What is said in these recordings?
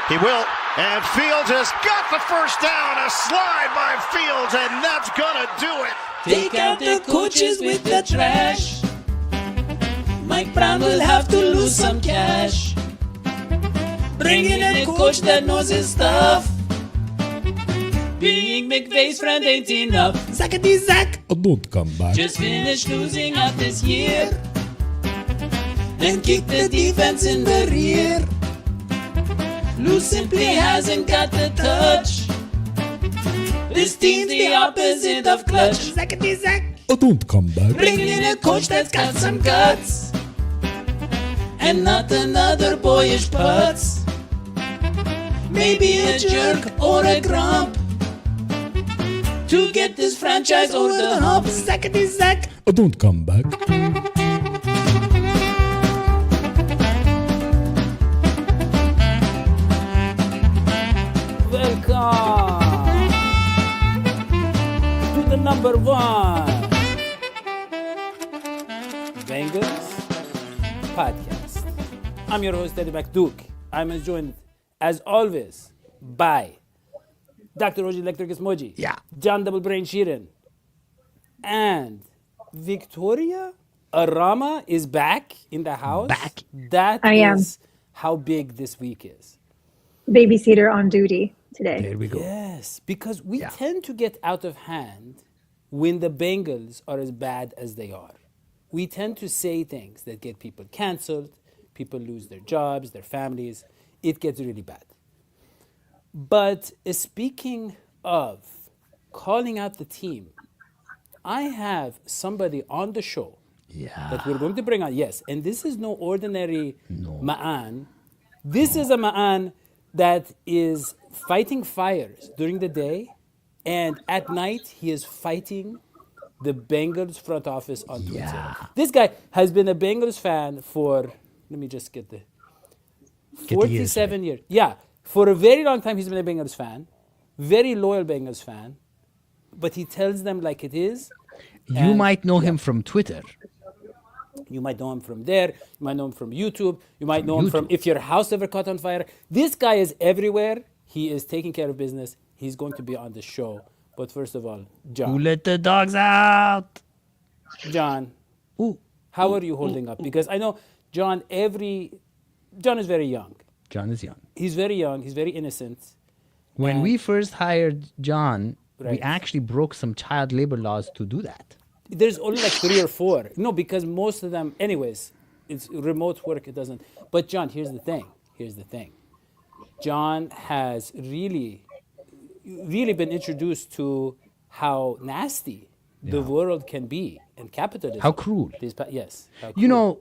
He will. And Fields has got the first down. A slide by Fields, and that's gonna do it. Take out the coaches with the trash. Mike Brown will have to lose some cash. Bring in a coach that knows his stuff. Being McVay's friend ain't enough. Zackety Zack. Oh, don't come back. Just finished losing out this year. Then kick the defense in the rear. Lou simply hasn't got the touch. This team's the opposite of clutch. Zackety Zack. Oh, don't come back. Bring in a coach that's got some guts. And not another boyish putz. Maybe a jerk or a grump. To get this franchise over the hump. Zackety Zack. Oh, don't come back. Welcome to the number one Bengals podcast. I'm your host, Eddie McDuke. I'm joined, as always, by Dr. Roji Electricus Moji. Yeah. John Double Brain Sheeran. And Victoria Arama is back in the house. Back. That I am. is how big this week is. Babysitter on duty today. There we go. Yes, because we tend to get out of hand when the Bengals are as bad as they are. We tend to say things that get people canceled, people lose their jobs, their families. It gets really bad. But speaking of calling out the team, I have somebody on the show that we're going to bring on. Yes, and this is no ordinary ma'an. This is a ma'an that is fighting fires during the day, and at night he is fighting the Bengals front office on Twitter. This guy has been a Bengals fan for, let me just get the 47 years. Yeah, for a very long time he's been a Bengals fan, very loyal Bengals fan, but he tells them like it is. You might know him from Twitter. You might know him from there. You might know him from YouTube. You might know him from if your house ever caught on fire. This guy is everywhere. He is taking care of business. He's going to be on the show. But first of all, John. Who let the dogs out? John, how are you holding up? Because I know John is very young. John is young. He's very young. He's very innocent. When we first hired John, we Right. actually broke some child labor laws to do that. There's only like 3 or 4. No, because most of them, anyways, it's remote work. It doesn't. But John, here's the thing. John has really been introduced to how nasty the world can be and capitalism. How cruel. Yes. How You cruel. know,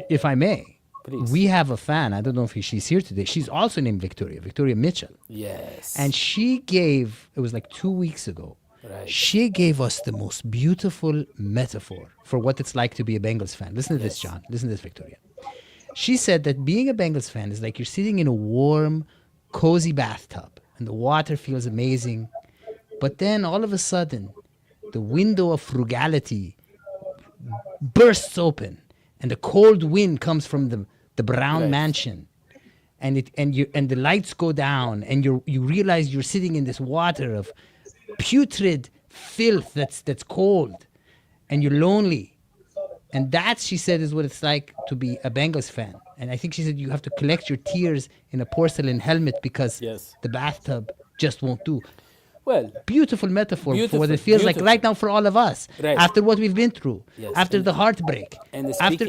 if I may, Please. we have a fan. I don't know if she's here today. She's also named Victoria Mitchell. Yes. And she gave, it was like 2 weeks ago, Right. she gave us the most beautiful metaphor for what it's like to be a Bengals fan. Listen to this, John. Listen to this, Victoria. She said that being a Bengals fan is like you're sitting in a warm, cozy bathtub and the water feels amazing. But then all of a sudden, the window of frugality bursts open and the cold wind comes from the brown mansion. And the lights go down and you realize you're sitting in this water of putrid filth that's cold, and you're lonely. And that, she said, is what it's like to be a Bengals fan. And I think she said you have to collect your tears in a porcelain helmet because the bathtub just won't do. Well, Beautiful metaphor for what it feels like right now for all of us. Right. After what we've been through. Yes. After the heartbreak. and after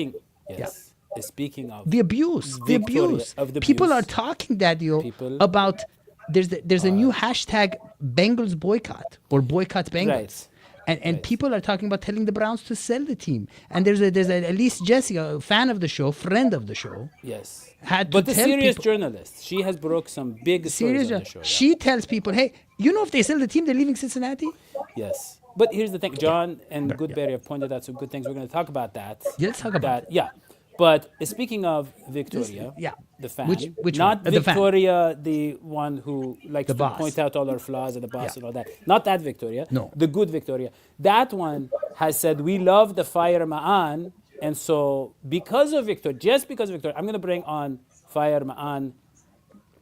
speaking of the abuse. Victoria, of the People abuse. are talking, Daddy-o, People about there's a new hashtag Bengals boycott or boycott Bengals. Right. And people are talking about telling the Browns to sell the team. And there's Elise Jesse, a fan of the show, friend of the show. Yes. Had to But the tell serious people- journalist, she has broke some big stories on the show. She tells people, hey, you know if they sell the team, they're leaving Cincinnati? Yes. But here's the thing. John and Goodberry have pointed out some good things. We're going to talk about that. Yeah, let's talk about that. Yeah. But speaking of Victoria, the fan, Which not one? The fan. Victoria, the one who likes The to boss. point out all our flaws and the boss and all that. Not that Victoria. No. The good Victoria. That one has said, we love the Fire Ma'an. And so because of Victoria, just because of Victoria, I'm going to bring on Fire Ma'an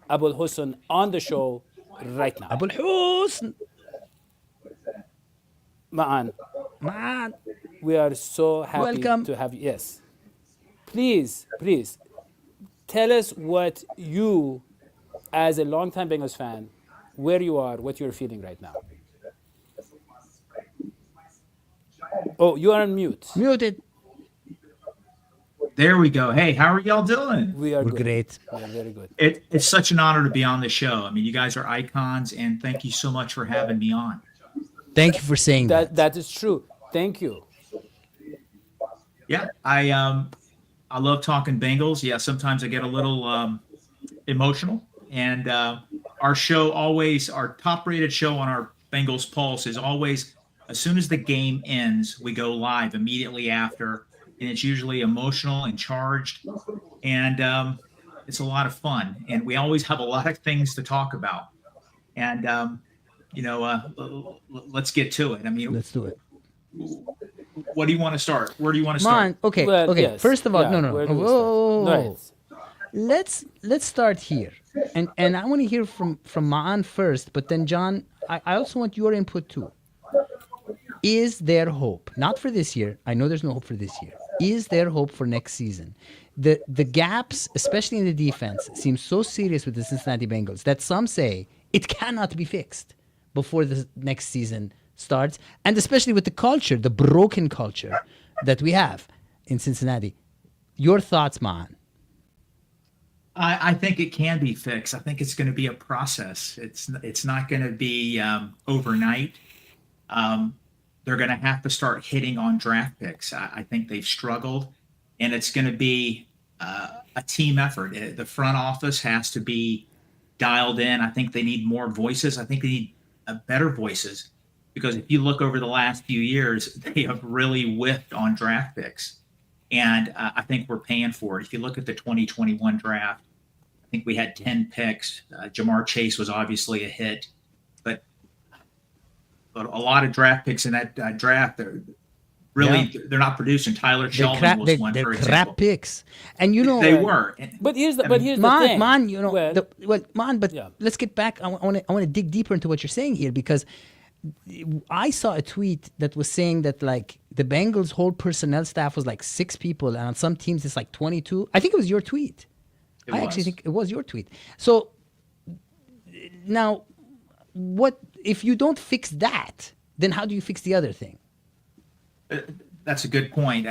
Abul Husn on the show right now. Abul Husn. Ma'an, Man. we are so happy Welcome. to have you. Yes. Please, please, tell us what you, as a longtime Bengals fan, where you are, what you're feeling right now. Oh, you are on mute. Muted. There we go. Hey, how are y'all doing? We are We're good. great. We are very good. It's such an honor to be on the show. I mean, you guys are icons, and thank you so much for having me on. Thank you for saying that. That is true. Thank you. Yeah, I love talking Bengals. Yeah, sometimes I get a little emotional, and our show always, our top-rated show on our Bengals Pulse is always, as soon as the game ends, we go live immediately after, and it's usually emotional and charged, and it's a lot of fun, and we always have a lot of things to talk about, and let's get to it. I mean, Let's do it. what do you want to start? Where do you want to Come start? on. Okay. Well, Okay. yes. First of all, Yeah, no. where do we Whoa. start? Right. Let's start here, and I want to hear from Ma'an first, but then John, I also want your input too. Is there hope? Not for this year. I know there's no hope for this year. Is there hope for next season? The gaps, especially in the defense, seem so serious with the Cincinnati Bengals that some say it cannot be fixed before the next season starts, and especially with the culture, the broken culture that we have in Cincinnati. Your thoughts, Ma'an? I think it can be fixed. I think it's going to be a process. It's not going to be overnight. They're going to have to start hitting on draft picks. I think they've struggled, and it's going to be a team effort. The front office has to be dialed in. I think they need more voices. I think they need better voices, because if you look over the last few years, they have really whiffed on draft picks. And I think we're paying for it. If you look at the 2021 draft, I think we had 10 picks. Jamar Chase was obviously a hit, but a lot of draft picks in that draft, they're not producing. Tyler Sheldon was one, for example. Crap picks, and you know They were. But here's the thing. Man, you know, Well, but yeah. let's get back. I want to dig deeper into what you're saying here, because I saw a tweet that was saying that like the Bengals' whole personnel staff was like 6 people, and on some teams it's like 22. I think it was your tweet. I actually think it was your tweet. So now, what if you don't fix that? Then how do you fix the other thing? That's a good point.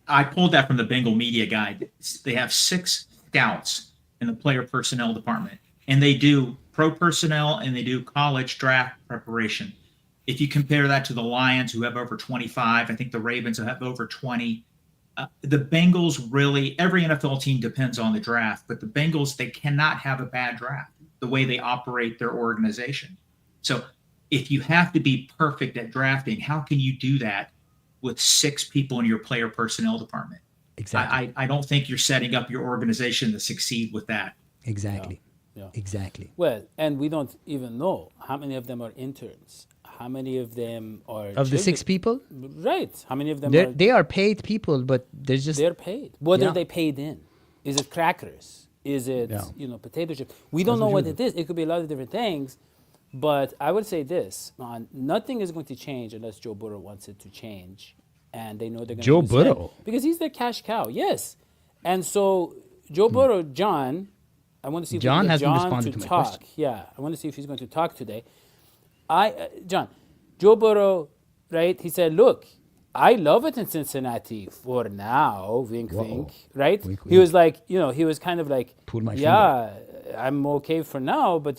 I pulled that from the Bengal Media Guide. They have 6 scouts in the player personnel department, and they do pro personnel and they do college draft preparation. If you compare that to the Lions, who have over 25, I think the Ravens have over 20. The Bengals really, every NFL team depends on the draft, but the Bengals, they cannot have a bad draft the way they operate their organization. So if you have to be perfect at drafting, how can you do that with 6 people in your player personnel department? Exactly. I don't think you're setting up your organization to succeed with that. Exactly. Yeah. Exactly. Well, and we don't even know how many of them are interns. How many of them are Of the 6 people, Right. How many of them they are paid people, but there's just they're paid. What Yeah. are they paid in? Is it crackers? Is it potato chips? We don't That's know what what you it is. It could be a lot of different things. But I would say this, man, nothing is going to change unless Joe Burrow wants it to change, and they know they're going to Joe use him Burrow? because he's the cash cow. Yes, and so Joe Burrow, John, I want to see if John we can get hasn't John responded to to my talk. question. Yeah, I want to see if he's going to talk today. John, Joe Burrow, right? He said, "Look, I love it in Cincinnati for now." Wink, wink. Right? Wink, He wink. was like, he was kind of like, Pull my yeah, I'm okay for now, but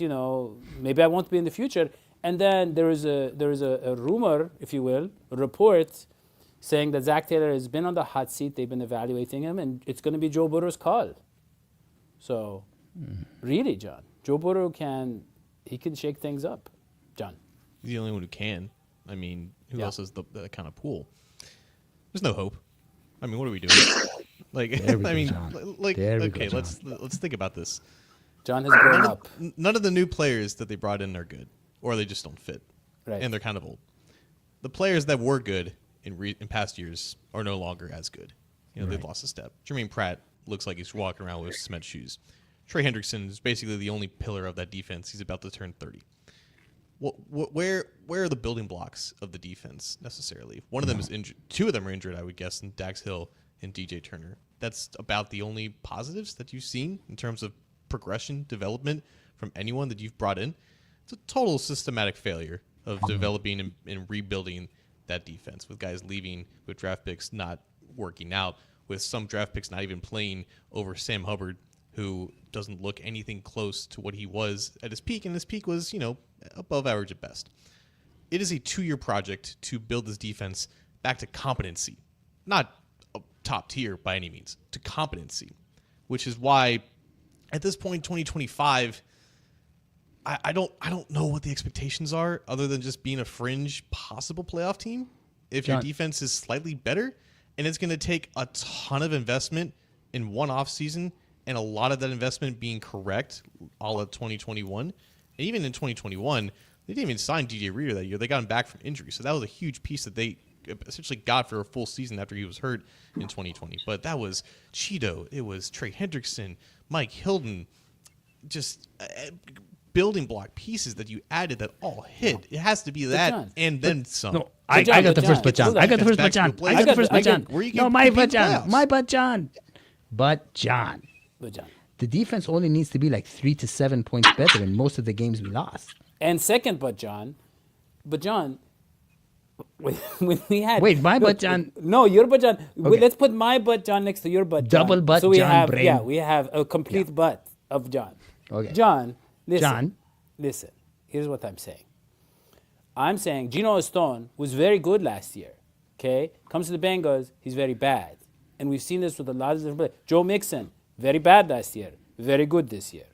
maybe I won't be in the future. And then there is a rumor, if you will, a report saying that Zach Taylor has been on the hot seat. They've been evaluating him, and it's going to be Joe Burrow's call. So, really, John, Joe Burrow can shake things up. John, He's the only one who can. I mean, who Yeah. else has the kind of pool? There's no hope. I mean, what are we doing? Like, There we I go, mean, John. like, There we go, okay, John. let's think about this. John has grown up. None of the new players that they brought in are good, or they just don't fit, Right. and they're kind of old. The players that were good in past years are no longer as good. They've lost a step. Jermaine Pratt looks like he's walking around with cement shoes. Trey Hendrickson is basically the only pillar of that defense. He's about to turn 30. Where are the building blocks of the defense necessarily? One of them is injured. Two of them are injured, I would guess, in Dax Hill and DJ Turner. That's about the only positives that you've seen in terms of progression, development from anyone that you've brought in. It's a total systematic failure of developing and rebuilding that defense, with guys leaving, with draft picks not working out, with some draft picks not even playing over Sam Hubbard, who doesn't look anything close to what he was at his peak, and his peak was, above average at best. It is a 2-year project to build this defense back to competency, not top tier by any means, to competency, which is why at this point, 2025, I don't know what the expectations are other than just being a fringe possible playoff team if your defense is slightly better, and it's going to take a ton of investment in one offseason, and a lot of that investment being correct all of 2021. And even in 2021, they didn't even sign DJ Reader that year. They got him back from injury, so that was a huge piece that they essentially got for a full season after he was hurt in 2020. But that was Cheeto. It was Trey Hendrickson, Mike Hilton, just building block pieces that you added that all hit. It has to be that and then some. No, I got the first but John. I got the first but John. I got the first but John. No, my but John. My but John. But John. The defense only needs to be like 3 to 7 points better in most of the games we lost. And second, but John, when we had my but John. No, your but John. Okay. Let's put my but John next to your but John. Double but so we John. have Brain. we have a complete but of John. Okay. John, listen. Here's what I'm saying. I'm saying Geno Stone was very good last year. Okay, comes to the Bengals, he's very bad, and we've seen this with a lot of different players. Joe Mixon, very bad last year, very good this year.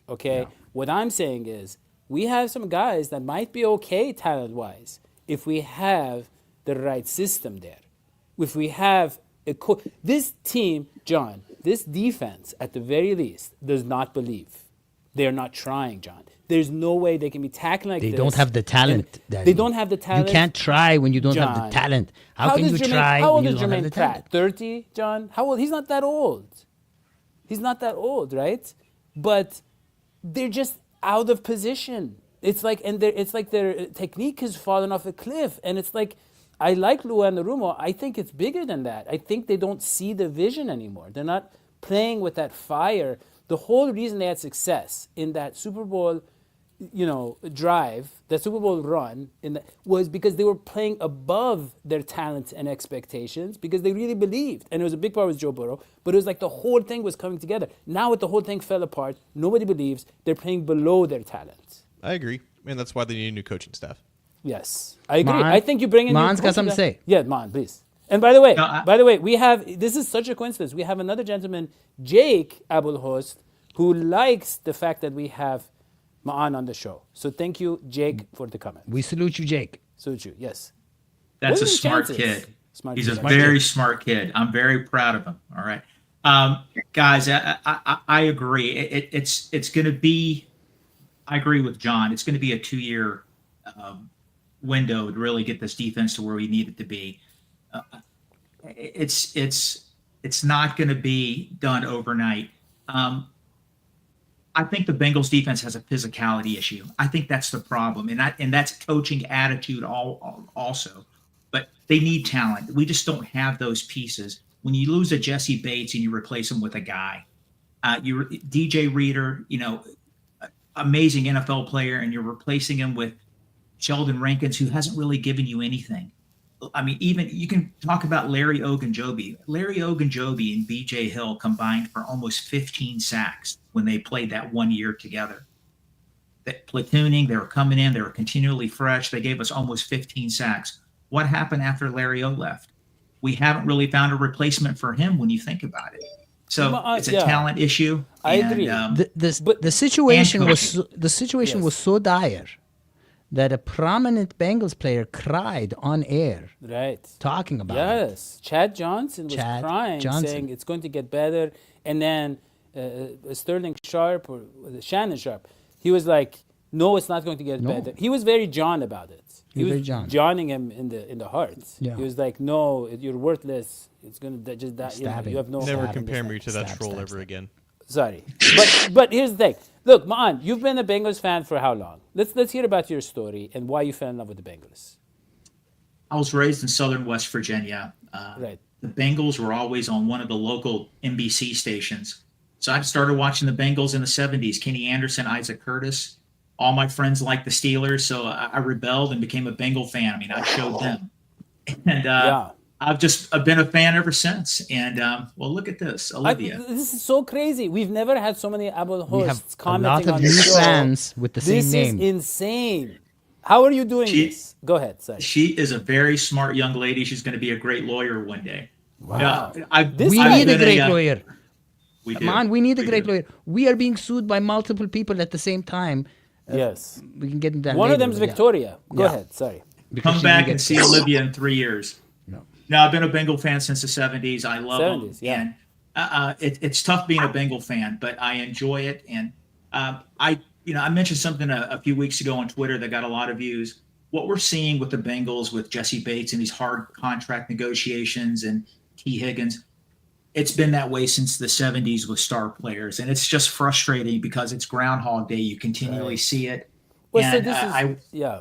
Okay, what I'm saying is we have some guys that might be okay talent-wise if we have the right system there. If we have this team, John, this defense at the very least does not believe. They're not trying, John. There's no way they can be tackling like this. They don't have the talent. They don't have the talent. You can't try when you don't have the talent. How can you try when you don't have the talent? 30, John? How old? He's not that old. He's not that old, right? But they're just out of position. It's like their technique has fallen off a cliff. And it's like, I like Lua Narumo. I think it's bigger than that. I think they don't see the vision anymore. They're not playing with that fire. The whole reason they had success in that Super Bowl, drive, that Super Bowl run, was because they were playing above their talent and expectations because they really believed. And it was a big part with Joe Burrow, but it was like the whole thing was coming together. Now the whole thing fell apart. Nobody believes. They're playing below their talent. I agree. And that's why they need a new coaching staff. Yes, I agree. I think you bring in. Mon's got something to say. Yeah, Mon, please. And by the way, we have, this is such a coincidence. We have another gentleman, Jake Abulhost, who likes the fact that we have Ma'an on the show. So thank you, Jake, for the comment. We salute you, Jake. Salute you, yes. That's a smart kid. He's a very smart kid. I'm very proud of him. All right. Guys, I agree. It's going to be, I agree with John. It's going to be a 2-year window to really get this defense to where we need it to be. It's not going to be done overnight. I think the Bengals defense has a physicality issue. I think that's the problem, and that's coaching attitude also. But they need talent. We just don't have those pieces. When you lose a Jesse Bates and you replace him with a guy, DJ Reader, amazing NFL player, and you're replacing him with Sheldon Rankins, who hasn't really given you anything. I mean, even you can talk about Larry Ogunjobi. Larry Ogunjobi and B.J. Hill combined for almost 15 sacks when they played that 1 year together. That platooning, they were coming in, they were continually fresh. They gave us almost 15 sacks. What happened after Larry O left? We haven't really found a replacement for him when you think about it. So it's a talent issue. I agree. The situation was so dire that a prominent Bengals player cried on air. Right. Talking about it. Yes. Chad Johnson was crying, saying it's going to get better. And then Sterling Sharp or Shannon Sharp, he was like, no, it's not going to get better. He was very John about it. He was Johning him in the heart. Yeah. He was like, no, you're worthless. It's going to just die. You have no. Never compare me to that troll ever again. Sorry, but here's the thing. Look, Ma'an, you've been a Bengals fan for how long? Let's hear about your story and why you fell in love with the Bengals. I was raised in southern West Virginia. Right. The Bengals were always on one of the local NBC stations. So I started watching the Bengals in the 70s. Kenny Anderson, Isaac Curtis. All my friends liked the Steelers, so I rebelled and became a Bengal fan. I mean, I showed them. And I've been a fan ever since. And, well, look at this, Olivia. This is so crazy. We've never had so many Abel We have hosts a commenting lot of on new the show. fans with the same name. This is insane. How are you doing this? Go ahead, sorry. She is a very smart young lady. She's going to be a great lawyer one day. Wow. We need a great lawyer. We do. Man, we need a We great do. lawyer. We are being sued by multiple people at the same time. Yes. We can get into that One later, of them's but yeah. Victoria. Go Yeah. ahead, sorry. Because Come she back didn't and get- see Olivia in 3 years. No. No, I've been a Bengal fan since the 70s. I love 70s, them. yeah. And it's tough being a Bengal fan, but I enjoy it. And I mentioned something a few weeks ago on Twitter that got a lot of views. What we're seeing with the Bengals, with Jesse Bates and these hard contract negotiations and T. Higgins, it's been that way since the 70s with star players. And it's just frustrating because it's Groundhog Day. You continually see it. Well, so And this is, I yeah.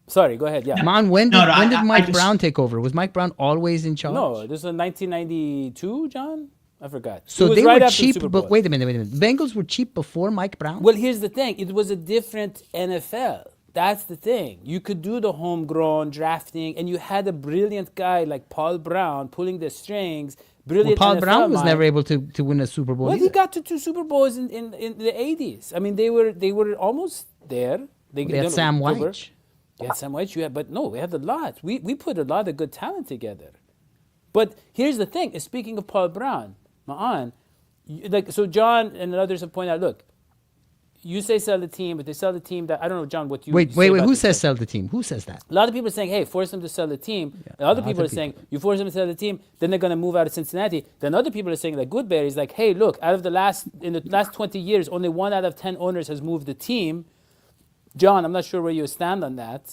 Sorry, go ahead, yeah. Man, when No, did, no, when did I Mike just- Brown take over? Was Mike Brown always in charge? No, this is 1992, John? I forgot. So It was they right were after the cheap, Super but Bowl. wait a minute. Bengals were cheap before Mike Brown? Well, here's the thing. It was a different NFL. That's the thing. You could do the homegrown drafting, and you had a brilliant guy like Paul Brown pulling the strings. Brilliant Paul NFL Brown was mind. never able to win a Super Bowl Well, either. he got to 2 Super Bowls in the 80s. I mean, they were almost there. They had Sam White. Yeah, Sam White. But no, we had a lot. We put a lot of good talent together. But here's the thing. Speaking of Paul Brown, Ma'an, so John and others have pointed out, look, you say sell the team, but they sell the team that, I don't know, John, what you Wait. say about Who this. says sell the team? Who says that? A lot of people are saying, hey, force them to sell the team. And other people are saying, you force them to sell the team, then they're going to move out of Cincinnati. Then other people are saying, like Goodberry is like, hey, look, in the last 20 years, only 1 out of 10 owners has moved the team. John, I'm not sure where you stand on that.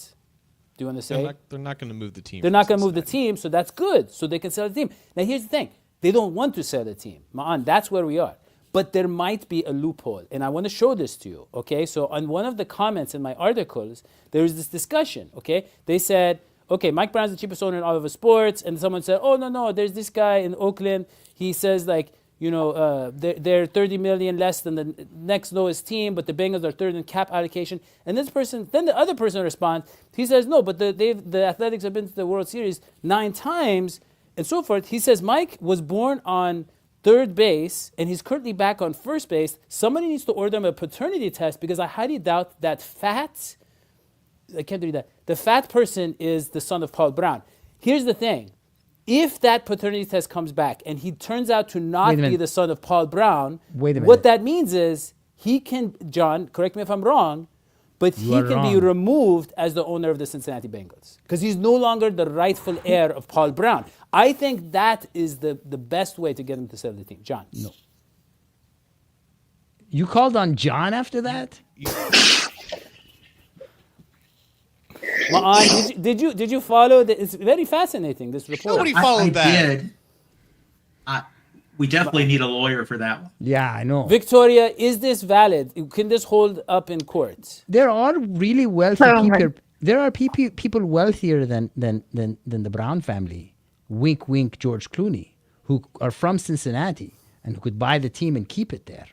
Do you want to say? They're not going to move the team. They're from not going to move the Cincinnati. team, so that's good. So they can sell the team. Now, here's the thing. They don't want to sell the team. Ma'an, that's where we are. But there might be a loophole. And I want to show this to you, okay? So on one of the comments in my articles, there was this discussion, okay? They said, okay, Mike Brown's the cheapest owner in all of sports. And someone said, oh, no, there's this guy in Oakland. He says, like, they're 30 million less than the next lowest team, but the Bengals are third in cap allocation. And then the other person responds, he says, no, but the Athletics have been to the World Series 9 times and so forth. He says, Mike was born on third base and he's currently back on first base. Somebody needs to order him a paternity test because I highly doubt that I can't read that. The fat person is the son of Paul Brown. Here's the thing. If that paternity test comes back and he turns out to not be the son of Paul Brown, what that means is he can, John, correct me if I'm wrong, but he can be removed as the owner of the Cincinnati Bengals because he's no longer the rightful heir of Paul Brown. I think that is the best way to get him to sell the team. John. No. You called on John after that? Ma'an, did you follow? It's very fascinating, this report. Nobody followed that. did. We definitely need a lawyer for that one. Yeah, I know. Victoria, is this valid? Can this hold up in court? There are really wealthy Oh, people. right. There are people wealthier than the Brown family. Wink, wink, George Clooney, who are from Cincinnati and who could buy the team and keep it there.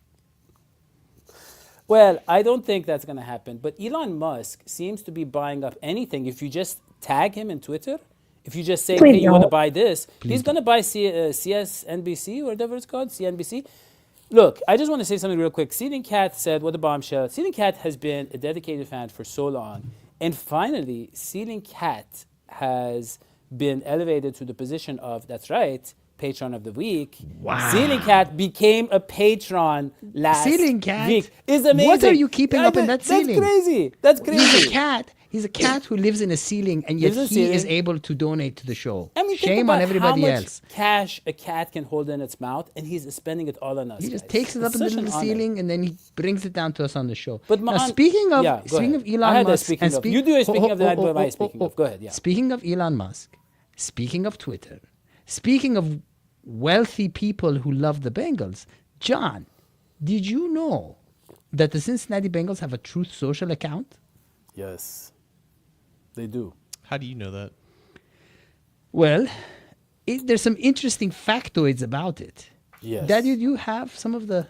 Well, I don't think that's going to happen. But Elon Musk seems to be buying up anything. If you just tag him in Twitter, if you just say, Please hey, you want to don't. buy this, he's going to buy CSNBC, or whatever it's called, CNBC. Look, I just want to say something real quick. Seating Cat said, what a bombshell. Seating Cat has been a dedicated fan for so long. And finally, Seating Cat has been elevated to the position of, that's right, Patron of the Week. Wow. Ceiling Cat became a patron last Ceiling Cat? week. It's amazing. What are you keeping up in that ceiling? That's crazy. That's crazy. He's a cat. He's a cat who lives in a ceiling, and yet Lives in a he is ceiling. able to donate to the show. I mean, think Shame about on everybody how much else. cash a cat can hold in its mouth, and he's spending it all on us. He just guys. takes it up It's in the such an little honor. ceiling, and then he brings it down to us on the show. But now, Ma'an- speaking of Yeah, go ahead. Elon I had that Musk, speaking and of. You do a speaking of, then I do my speaking of. Go ahead, yeah. Speaking of Elon Musk, speaking of Twitter, speaking of wealthy people who love the Bengals, John, Did you know that the Cincinnati Bengals have a Truth Social account? Yes, they do. How do you know that? Well, there's some interesting factoids about it. Yes. Daddy, do you have some of the...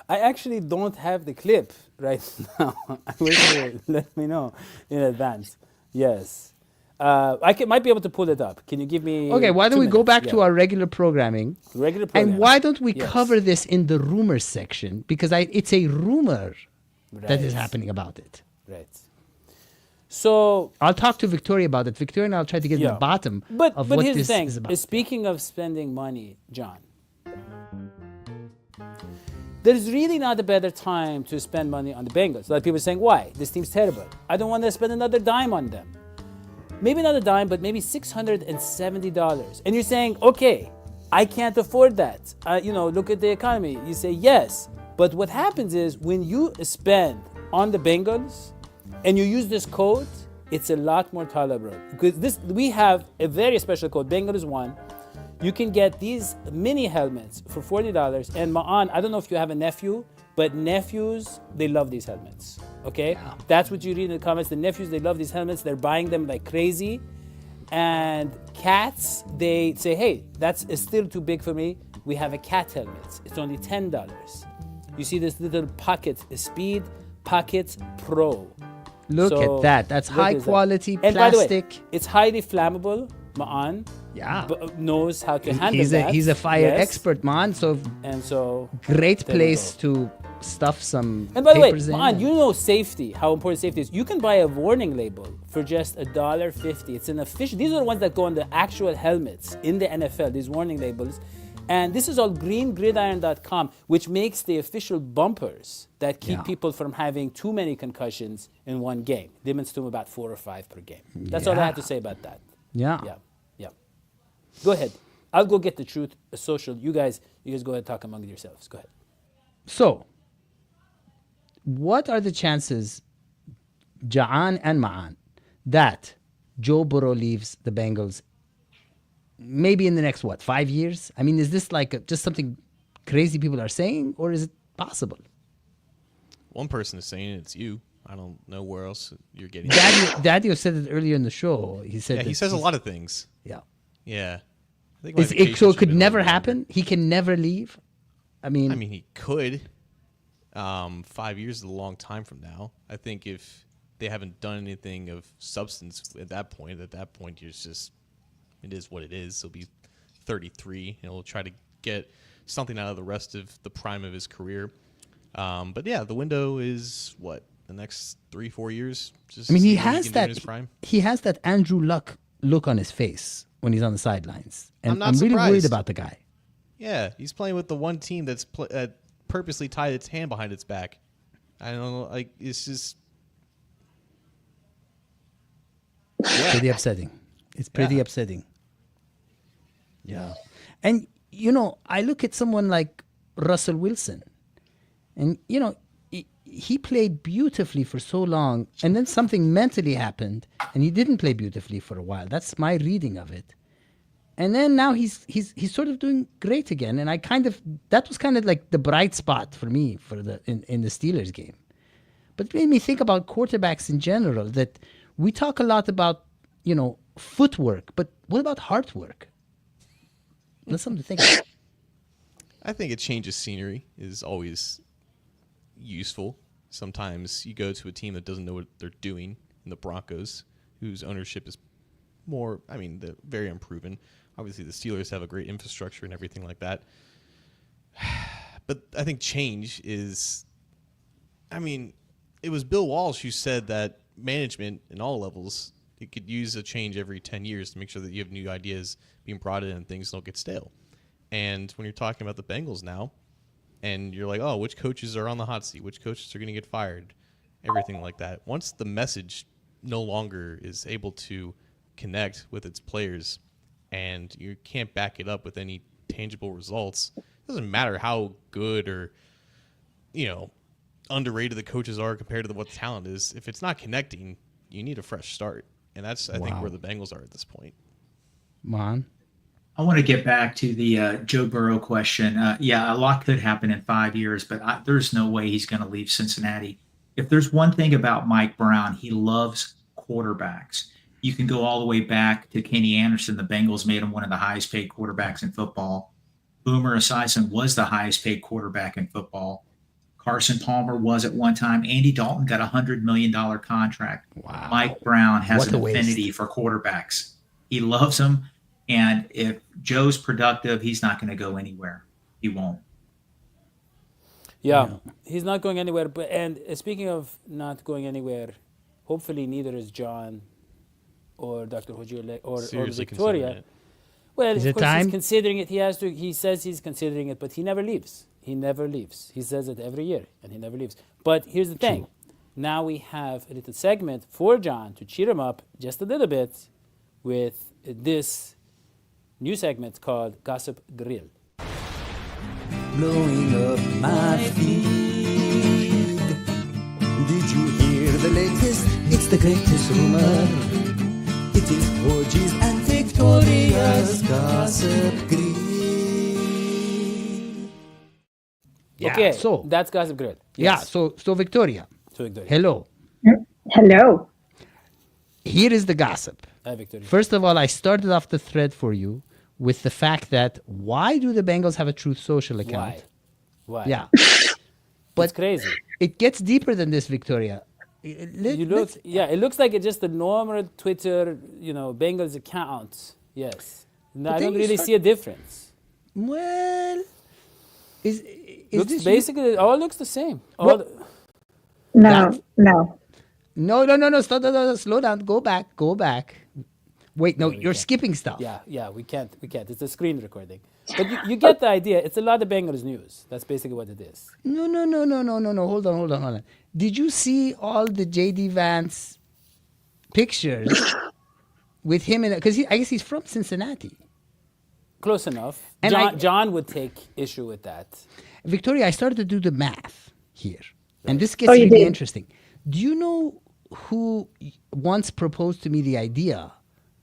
I actually don't have the clip right now. I wish you would let me know in advance. Yes. Might be able to pull it up. Can you give me... Okay, why don't 2 we go minutes? back Yeah. to our regular programming? Regular program. And why don't we Yes. cover this in the rumors section? Because it's a rumor that is Right. happening about it. Right. So, I'll talk to Victoria about it. Victoria and I'll try to get to the bottom but of but what here's this the thing. is about. Speaking of spending money, John, there's really not a better time to spend money on the Bengals. A lot of people are saying, why? This team's terrible. I don't want to spend another dime on them. Maybe not a dime, but maybe $670. And you're saying, okay, I can't afford that. Look at the economy. You say, yes. But what happens is when you spend on the Bengals and you use this code, it's a lot more tolerable. Because we have a very special code, Bengals 1. You can get these mini helmets for $40. And Ma'an, I don't know if you have a nephew, but nephews, they love these helmets. Okay? Yeah. That's what you read in the comments. The nephews, they love these helmets. They're buying them like crazy. And cats, they say, hey, that's still too big for me. We have a cat helmet. It's only $10. You see this little pocket, Speed Pocket Pro. Look So, at that. That's look high at that. quality And by the way, plastic. it's highly flammable. Ma'an Yeah. knows how to handle that. He's a fire Yes. expert, man. So And so, great there you place go. to stuff some And by the way, papers in. Ma'an, you know safety, how important safety is. You can buy a warning label for just $1.50. It's an official. These are the ones that go on the actual helmets in the NFL. These warning labels. And this is all greengridiron.com, which makes the official bumpers that keep Yeah. people from having too many concussions in one game. Limits to about 4 or 5 per game. That's all I have to say about that. Yeah. Yeah. Go ahead. I'll go get the Truth Social. You guys go ahead and talk among yourselves. Go ahead. So, what are the chances, Ja'an and Ma'an, that Joe Burrow leaves the Bengals maybe in the next, 5 years? I mean, is this like just something crazy people are saying, or is it possible? One person is saying it's you. I don't know where else you're getting. Daddio said it earlier in the show. He said Yeah, he says a lot of things. Yeah. Yeah. I think my So vacation it should could be a never little happen? He can never leave? I mean, longer. I mean, he could. 5 years is a long time from now. I think if they haven't done anything of substance at that point, you're just, it is what it is. He'll be 33, and he'll try to get something out of the rest of the prime of his career. But yeah, the window is what, the next 3-4 years. Just I mean, see he what has can do in that. his prime. He has that Andrew Luck look on his face when he's on the sidelines, and I'm not I'm really worried surprised. about the guy. Yeah, he's playing with the one team that's purposely tied its hand behind its back. I don't know, like it's just Pretty upsetting. It's pretty Yeah. upsetting. Yeah, and I look at someone like Russell Wilson, and he played beautifully for so long, and then something mentally happened, and he didn't play beautifully for a while. That's my reading of it. And then now he's sort of doing great again, and that was kind of like the bright spot for me in the Steelers game. But it made me think about quarterbacks in general, that we talk a lot about footwork, but what about heart work? That's something to think about. I think a change of scenery is always useful. Sometimes you go to a team that doesn't know what they're doing, in the Broncos, whose ownership is they're very unproven. Obviously, the Steelers have a great infrastructure and everything like that. But I think change is, it was Bill Walsh who said that management in all levels, it could use a change every 10 years to make sure that you have new ideas being brought in and things don't get stale. And when you're talking about the Bengals now, and you're like, oh, which coaches are on the hot seat? Which coaches are going to get fired? Everything like that. Once the message no longer is able to connect with its players and you can't back it up with any tangible results, it doesn't matter how good or, underrated the coaches are compared to what the talent is. If it's not connecting, you need a fresh start. And that's, I think, where the Bengals are at this point. Man. I want to get back to the Joe Burrow question. Yeah, a lot could happen in 5 years, but there's no way he's going to leave Cincinnati. If there's one thing about Mike Brown, he loves quarterbacks. You can go all the way back to Kenny Anderson. The Bengals made him one of the highest paid quarterbacks in football. Boomer Esiason was the highest paid quarterback in football. Carson Palmer was at one time. Andy Dalton got $100 million contract. Wow. Mike Brown has What an a waste. affinity for quarterbacks. He loves them. And if Joe's productive, he's not going to go anywhere. He won't. Yeah, he's not going anywhere. But and speaking of not going anywhere, hopefully neither is John or Dr. Hoji or Seriously Victoria. considering it. Well, Is of it course time? he's considering it. He has to. He says he's considering it, but he never leaves. He never leaves. He says it every year, and he never leaves. But here's the thing. Now we have a little segment for John to cheer him up just a little bit with this new segment called Gossip Grill. Blowing up my feed. Did you hear the latest? It's the greatest rumor. It is Hoji's and Victoria's Gossip Grill. Yeah, Okay, so that's Gossip Grill. yeah, Yes. so Victoria, So Victoria. hello. Hello. Here is the gossip. Hi, Victoria. First of all, I started off the thread for you with the fact that why do the Bengals have a Truth Social account? Why? Yeah. It's But crazy. it gets deeper than this, Victoria. You look, yeah, it looks like it's just a normal Twitter, Bengals account. Yes. No, I then don't you really start- see a difference. Well, is Looks this basically it all looks the same. All Well- the- No, no. No, slow down. Go back. Wait, no, you're skipping stuff. yeah, we can't. It's a screen recording. But you get the idea. It's a lot of Bengals news. That's basically what it is. No. Hold on. Did you see all the JD Vance pictures with him in? Because I guess he's from Cincinnati. Close enough. And John would take issue with that. Victoria, I started to do the math here, and this gets Oh, you really did? interesting. Do you know who once proposed to me the idea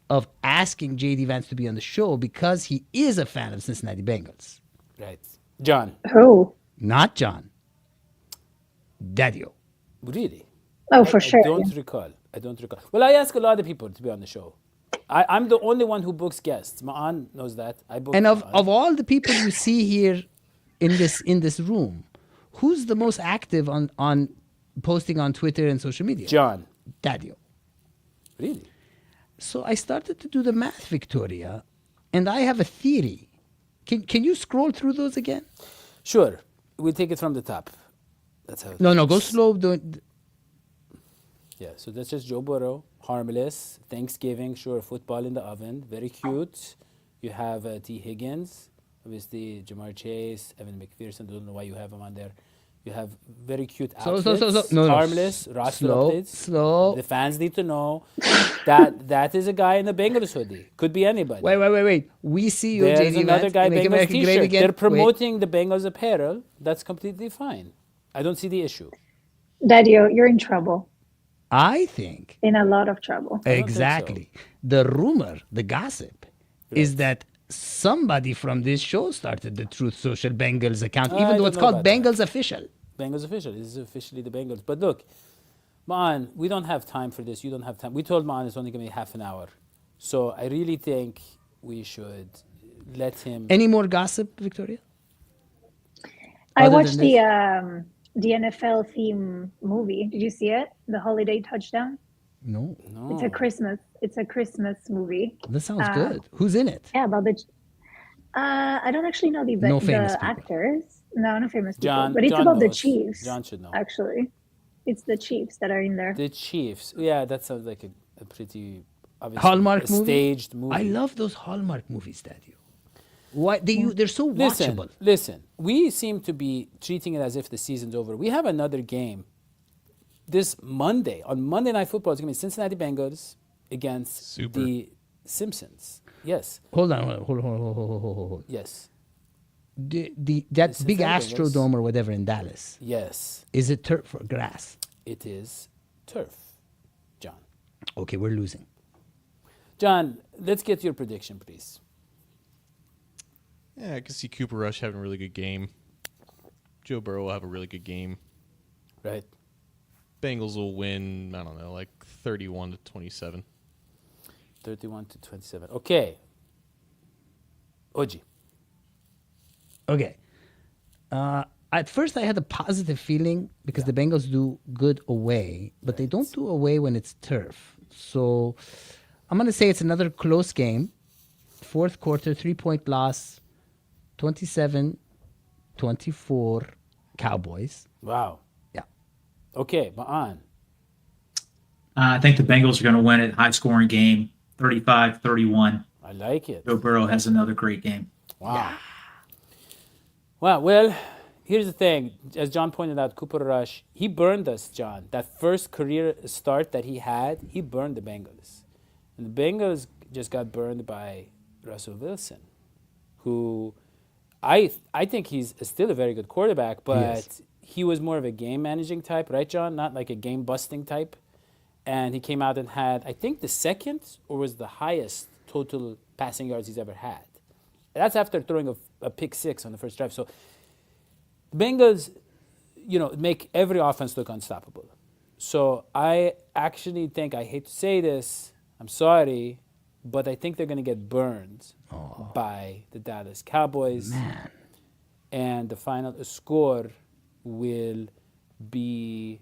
of asking JD Vance to be on the show because he is a fan of Cincinnati Bengals? Right. John, Oh, Not John. Daddio. really? oh, for I sure. don't recall. Well, I ask a lot of people to be on the show. I'm the only one who books guests. Ma'an knows that. I book. And of Ma'an. all the people you see here in this room, who's the most active on posting on Twitter and social media? John, Daddio. really? So I started to do the math, Victoria, and I have a theory. Can you scroll through those again? Sure. We'll take it from the top. That's how. No, go slow. Don't. Yeah, so that's just Joe Burrow, harmless, Thanksgiving, sure, football in the oven, very cute. You have T. Higgins, obviously Jamar Chase, Evan McPherson, don't know why you have him on there. You have very cute So, outfits, no. harmless, roster Slow, updates. slow. The fans need to know that is a guy in a Bengals hoodie. Could be anybody. Wait. We see you, There's JD another Vance. guy, Make Bengals America great t-shirt. again. They're Wait. promoting the Bengals apparel. That's completely fine. I don't see the issue. Daddy-o, you're in trouble. I think In a lot of trouble. don't think so. exactly. The rumor, the gossip, is that somebody from this show started the Truth Social Bengals account, I even though don't it's know called about that. Bengals Official. Bengals official. This is officially the Bengals. But look, Maan, we don't have time for this. You don't have time. We told Maan it's only going to be half an hour. So I really think we should let him. Any more gossip, Victoria? I Other watched than the NFL theme movie. Did you see it? The Holiday Touchdown. No. No. It's a Christmas movie. That sounds good. Who's in it? Yeah, about the. I don't actually know No famous people. actors. No, no famous people. John, But it's John about the knows. Chiefs. John should know. Actually, it's the Chiefs that are in there. The Chiefs. Yeah, that sounds like a pretty obviously Hallmark a movie? staged movie. I love those Hallmark movies, Daddy. Why they're so watchable. Listen, we seem to be treating it as if the season's over. We have another game this Monday. On Monday Night Football, it's going to be Cincinnati Bengals against Super. the Simpsons. Yes. Hold on. Yes. That big Cincinnati Bengals. Astrodome or whatever in Dallas. Yes. Is it turf or grass? It is turf, John. Okay, we're losing. John, let's get your prediction, please. Yeah, I can see Cooper Rush having a really good game. Joe Burrow will have a really good game. Right. Bengals will win, I don't know, like 31-27. 31-27. Okay. Oji. Okay. At first, I had a positive feeling because the Bengals do good away, but they don't do away when it's turf. So I'm going to say it's another close game. Fourth quarter, 3-point loss, 27-24 Cowboys. Wow. Yeah. Okay, Ma'an. I think the Bengals are going to win it. High scoring game, 35-31. I like it. Joe Burrow has another great game. Wow. Yeah. Wow. Well, here's the thing. As John pointed out, Cooper Rush, he burned us, John. That first career start that he had, he burned the Bengals. And the Bengals just got burned by Russell Wilson, who I think he's still a very good quarterback, but he was more of a game managing type, right, John? Not like a game busting type. And he came out and had, I think, the second or was the highest total passing yards he's ever had. That's after throwing a pick six on the first drive. So the Bengals, make every offense look unstoppable. So I actually think, I hate to say this, I'm sorry, but I think they're going to get burned by the Dallas Cowboys. Man. And the final score will be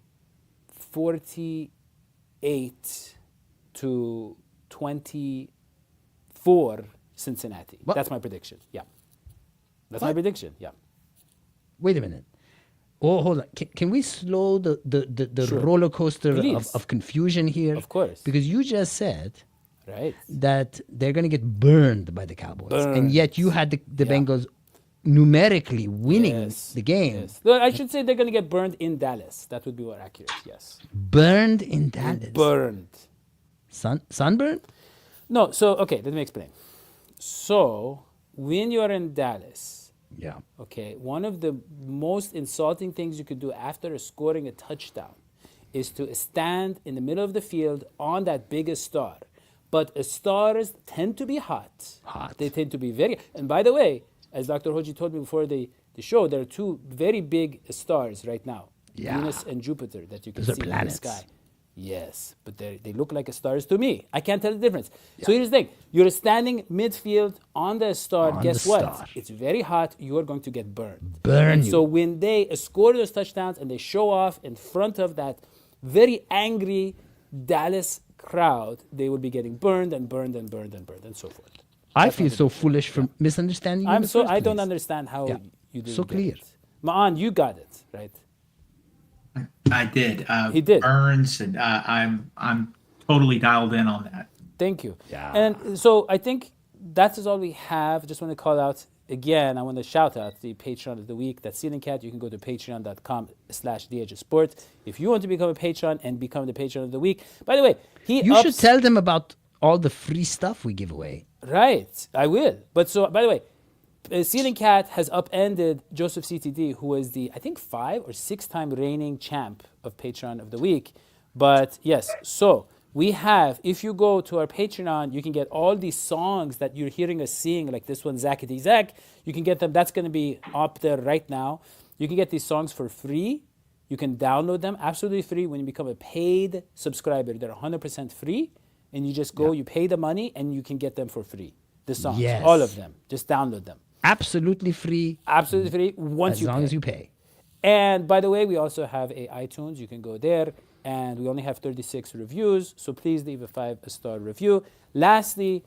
48-24 Cincinnati. What? That's my prediction. Yeah. That's my prediction. Yeah. Wait a minute. Oh, hold on. Can we slow the Sure. roller coaster Please. of confusion here? Of course. Because you just said Right. that they're going to get burned by the Cowboys. And Burned. yet you had the Yeah. Bengals numerically winning Yes. the game. Yes. No, I should say they're going to get burned in Dallas. That would be more accurate. Yes. Burned in Dallas. Burned. Sunburned? No, so, okay, let me explain. So, when you're in Dallas, Yeah. okay, one of the most insulting things you could do after scoring a touchdown is to stand in the middle of the field on that biggest star. But stars tend to be hot. Hot. They tend to be very... And by the way, as Dr. Hoji told me before the show, there are two very big stars right now. Yeah. Venus and Jupiter that you can Those are see in the planets. sky. Yes, but they look like stars to me. I can't tell the difference. So here's the thing. You're standing midfield on the star. On Guess the what? star. It's very hot. You're going to get burned. Burn And you. so when they score those touchdowns and they show off in front of that very angry Dallas crowd, they will be getting burned and burned and burned and burned and so forth. I feel so foolish for misunderstanding you in the first I don't place. understand how Yeah. you didn't So get clear. it. Ma'an, you got it, right? I did. He did. Burns, and I'm totally dialed in on that. Thank you. Yeah. And so I think that is all we have. Just want to call out again. I want to shout out the Patreon of the week. That's Ceiling Cat. You can go to patreon.com/DHSport if you want to become a patron and become the patron of the week. By the way, You should tell them about all the free stuff we give away. Right, I will. But so, by the way, Ceiling Cat has upended Joseph CTD, who was the, I think, 5 or 6-time reigning champ of Patreon of the Week. But yes, so we have, if you go to our Patreon, you can get all these songs that you're hearing us sing, like this one, Zackety Zack. You can get them, that's going to be up there right now. You can get these songs for free. You can download them absolutely free when you become a paid subscriber. They're 100% free. And you just go, you pay the money, and you can get them for free. The songs, Yes. all of them. Just download them. Absolutely free Absolutely free once as you long pay. as you pay. And by the way, we also have a iTunes. You can go there, and we only have 36 reviews, so please leave a 5-star review. Lastly,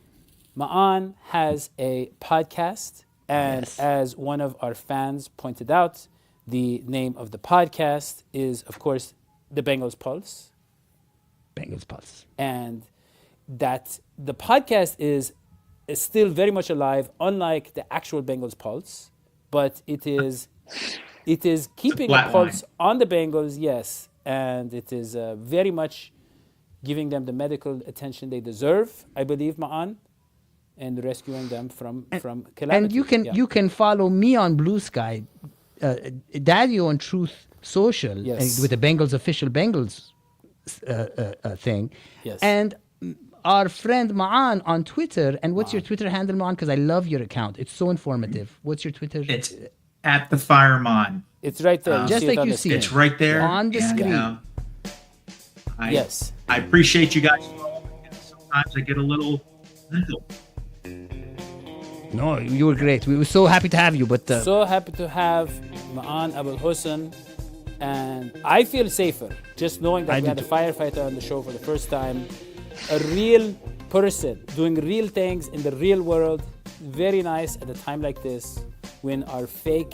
Ma'an has a podcast, and Yes. as one of our fans pointed out, the name of the podcast is, of course, The Bengals Pulse, Bengals Pulse. and that the podcast is still very much alive, unlike the actual Bengals Pulse, but it is keeping a flat pulse line. on the Bengals, yes, and it is very much giving them the medical attention they deserve, I believe, Ma'an, and rescuing them from calamity. And you can Yeah. you can follow me on Blue Sky, Daddy on Truth Social, Yes. and with the Bengals official Bengals thing. Yes. And our friend Ma'an on Twitter. And what's your Twitter handle, Ma'an? Because I love your account. It's so informative. What's your Twitter? It's at the Fireman. It's right there. Just like you see it. It's right there On the screen. Yes. I appreciate you guys. Sometimes I get a little mental. No, you were great. We were so happy to have you. But So happy to have Ma'an Abul Husn. And I feel safer just knowing that we had a firefighter on the show for the first time. A real person doing real things in the real world. Very nice at a time like this when our fake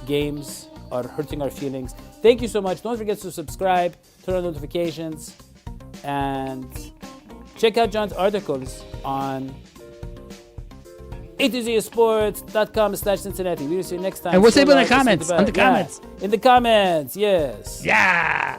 games are hurting our feelings. Thank you so much. Don't forget to subscribe, turn on notifications, and check out John's articles on A2ZSports.com/Cincinnati. We will see you next time. And we'll say So in the long. comments. On the comments. In the comments, yes. Yeah.